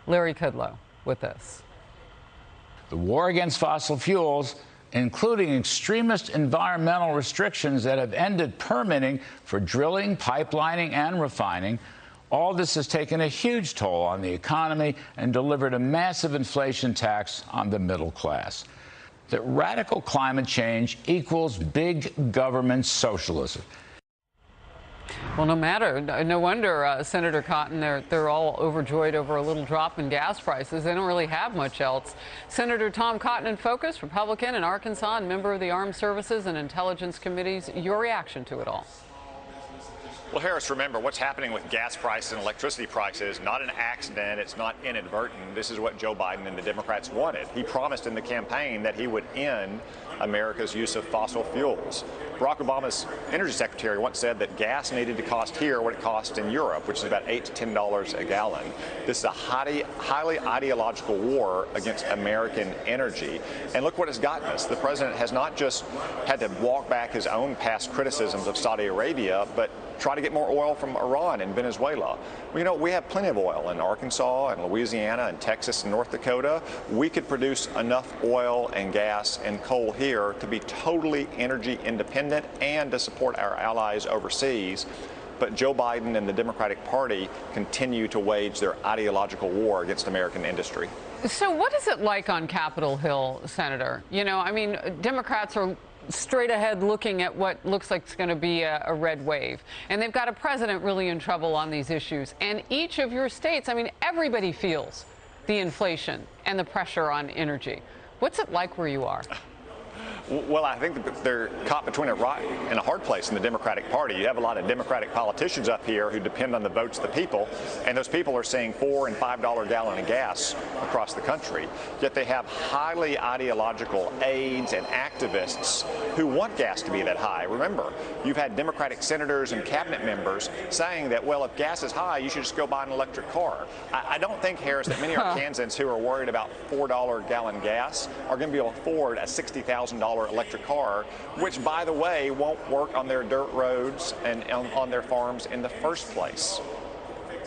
Larry Kudlow with this. The war against fossil fuels, including extremist environmental restrictions that have ended permitting for drilling, pipelining, and refining. All this has taken a huge toll on the economy and delivered a massive inflation tax on the middle class. That radical climate change equals big government socialism. Well, no wonder, Senator Cotton, they're all overjoyed over a little drop in gas prices. They don't really have much else. Senator Tom Cotton in Focus, Republican in Arkansas and member of the Armed Services and Intelligence Committees. Your reaction to it all? Well, Harris, remember, what's happening with gas prices and electricity prices, not an accident, it's not inadvertent. This is what Joe Biden and the Democrats wanted. He promised in the campaign that he would end America's use of fossil fuels. Barack Obama's energy secretary once said that gas needed to cost here what it costs in Europe, which is about $8 to $10 a gallon. This is a highly ideological war against American energy. And look what it's gotten us. The president has not just had to walk back his own past criticisms of Saudi Arabia, but try to get more oil from Iran and Venezuela. Well, you know, we have plenty of oil in Arkansas and Louisiana and Texas and North Dakota. We could produce enough oil and gas and coal here to be totally energy independent and to support our allies overseas. But Joe Biden and the Democratic Party continue to wage their ideological war against American industry. So what is it like on Capitol Hill, Senator? You know, I mean, Democrats are straight ahead looking at what looks like it's going to be a red wave. And they've got a president really in trouble on these issues. And each of your states, I mean, everybody feels the inflation and the pressure on energy. What's it like where you are? Well, I think they're caught between a rock and a hard place in the Democratic Party. You have a lot of Democratic politicians up here who depend on the votes of the people, and those people are seeing $4 and $5 a gallon of gas across the country. Yet they have highly ideological aides and activists who want gas to be that high. Remember, you've had Democratic senators and cabinet members saying that, well, if gas is high, you should just go buy an electric car. I don't think, Harris, that many Arkansans who are worried about $4 a gallon gas are going to be able to afford a $60,000 electric car, which, by the way, won't work on their dirt roads and on their farms in the first place.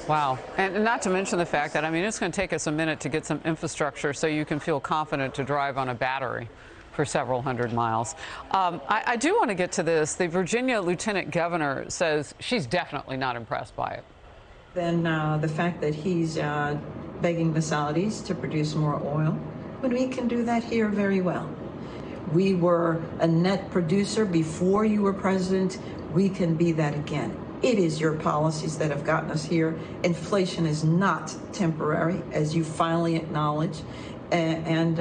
Wow. And not to mention the fact that, I mean, it's going to take us a minute to get some infrastructure so you can feel confident to drive on a battery for several hundred miles. I do want to get to this. The Virginia Lieutenant Governor says she's definitely not impressed by it. Then the fact that he's begging the Saudis to produce more oil, but we can do that here very well. We were a net producer before you were president. We can be that again. It is your policies that have gotten us here. Inflation is not temporary, as you finally acknowledge. And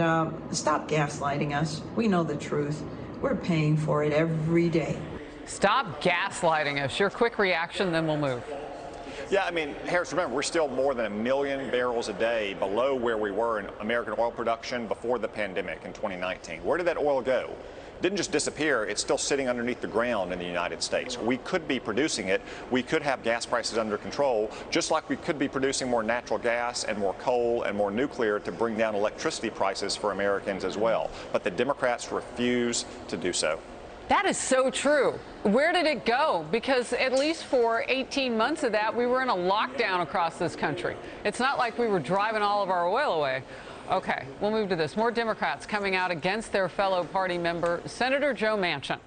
stop gaslighting us. We know the truth. We're paying for it every day. Stop gaslighting us. Your quick reaction, then we'll move. Yeah, I mean, Harris, remember, we're still more than 1 million barrels a day below where we were in American oil production before the pandemic in 2019. Where did that oil go? It didn't just disappear. It's still sitting underneath the ground in the United States. We could be producing it. We could have gas prices under control, just like we could be producing more natural gas and more coal and more nuclear to bring down electricity prices for Americans as well. But the Democrats refuse to do so. That is so true. Where did it go? Because at least for 18 months of that, we were in a lockdown across this country. It's not like we were driving all of our oil away. Okay, we'll move to this. More Democrats coming out against their fellow party member, Senator Joe Manchin,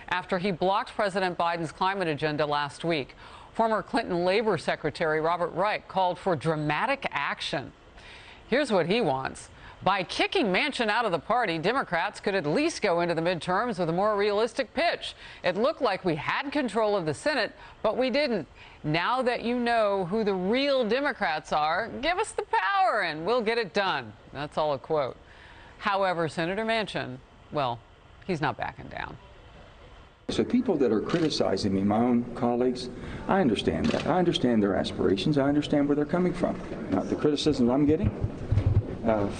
after he blocked President Biden's climate agenda last week. Former Clinton Labor Secretary Robert Reich called for dramatic action. Here's what he wants. By kicking Manchin out of the party, Democrats could at least go into the midterms with a more realistic pitch. It looked like we had control of the Senate, but we didn't. Now that you know who the real Democrats are, give us the power and we'll get it done. That's all a quote. However, Senator Manchin, well, he's not backing down. So people that are criticizing me, my own colleagues, I understand that. I understand their aspirations. I understand where they're coming from. Now, the criticisms I'm getting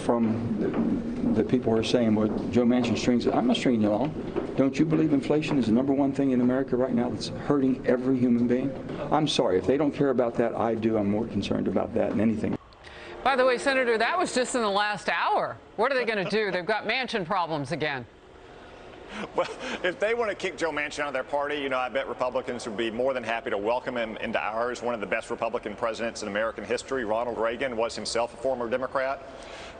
from the people who are saying, well, Joe Manchin strings it. I'm not stringing you along. Don't you believe inflation is the #1 thing in America right now that's hurting every human being? I'm sorry. If they don't care about that, I do. I'm more concerned about that than anything. By the way, Senator, that was just in the last hour. What are they going to do? They've got Manchin problems again. Well, if they want to kick Joe Manchin out of their party, I bet Republicans would be more than happy to welcome him into ours. One of the best Republican presidents in American history, Ronald Reagan, was himself a former Democrat.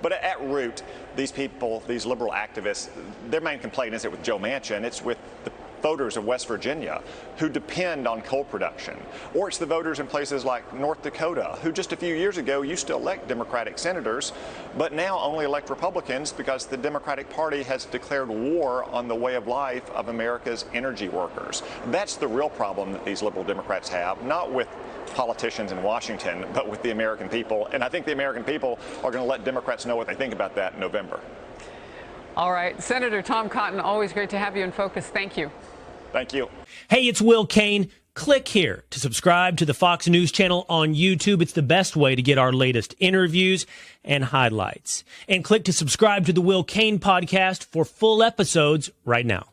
But at root, these people, these liberal activists, their main complaint isn't with Joe Manchin, it's with the voters of West Virginia who depend on coal production. Or it's the voters in places like North Dakota who just a few years ago used to elect Democratic senators, but now only elect Republicans because the Democratic Party has declared war on the way of life of America's energy workers. That's the real problem that these liberal Democrats have, not with politicians in Washington, but with the American people. And I think the American people are going to let Democrats know what they think about that in November. All right. Senator Tom Cotton, always great to have you in focus. Thank you. Thank you. Hey, it's Will Cain. Click here to subscribe to the Fox News channel on YouTube. It's the best way to get our latest interviews and highlights. And click to subscribe to the Will Cain podcast for full episodes right now.